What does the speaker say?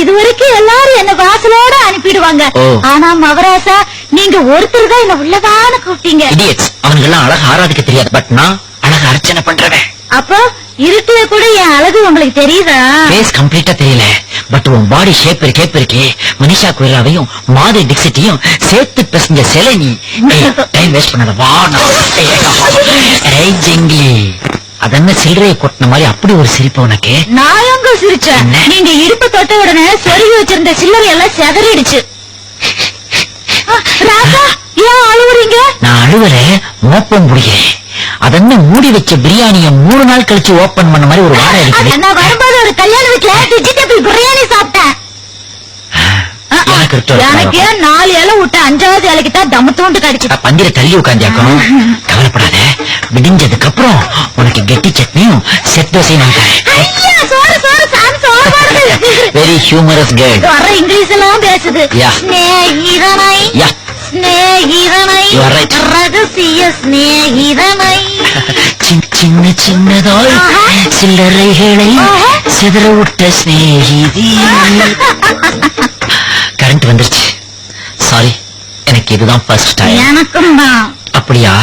இதுவரைக்கும் எல்லாரும் என்ன வாசலோட அனுப்பிடுவாங்க. ஆனா மவராசா நீங்க ஒருத்தர் தான் என்ன உள்ளதான கூப்பிட்டீங்க. அவங்க எல்லாம் அழகு ஆராதிக்க தெரியாது, பட் நான் அழகு அர்ச்சனை பண்றவன். அப்போ இருட்டுல கூட என் அழகு உங்களுக்கு தெரியுதா? ஃபேஸ் கம்ப்ளீட்டா தெரியல, பட் உன் பாடி ஷேப் இருக்கே. மனிஷா கொய்ராவையும் மாதவி டிக்சிட்டையும் சேர்த்து பேசுங்க சிலை. நீ டைம் வேஸ்ட் பண்ணாத, வா. ஜெங்கிலி அதென்ன சில்லறையை கொட்டின மாதிரி அப்படி ஒரு சிரிப்பு உனக்கு? நான் எங்க சிரிச்சேன்? நீங்க இடுப்பு தொட்ட உடனே சொருகி வச்சிருந்த சில்லறை எல்லாம் செதறிடுச்சு. ராசா ஏன் அழுவுறீங்க? நான் அழுவல, மோப்பம் முடிக்கிறேன். அதென்ன மூடி வச்ச பிரியாணிய 3 நாள் கழிச்சு ஓபன் பண்ண மாதிரி ஒரு வாரம் இருக்கு. நான் வரும்போது ஒரு கல்யாண வீட்டுல வெஜிடபிள் பிரியாணி சாப்பிட்டேன். எனக்கு 4 இலை விட்டு 5வது இலைக்கு தான் தம்மு தூண்டு கடிச்சு. பந்திர தள்ளி உட்காந்துக்கும். கவலைப்படாத, விடிஞ்சதுக்கு அப்புறம் உனக்கு கெட்டி சட்னியும் செட் தோசையும் வெரி ஹியூமரஸ் கேர்ள். வர இங்கிலீஷ் எல்லாம் பேசுது. ஸ்நேகிதனை ஸ்நேகிதனை ரகசிய ஸ்நேகிதனை சின்ன சின்னதாய் சில்லறைகளை சிதற விட்ட ஸ்நேகிதி. கரண்ட் வந்துருச்சு. சாரி, எனக்கு இதுதான் ஃபர்ஸ்ட் டைம். எனக்கும் தான். அப்படியா?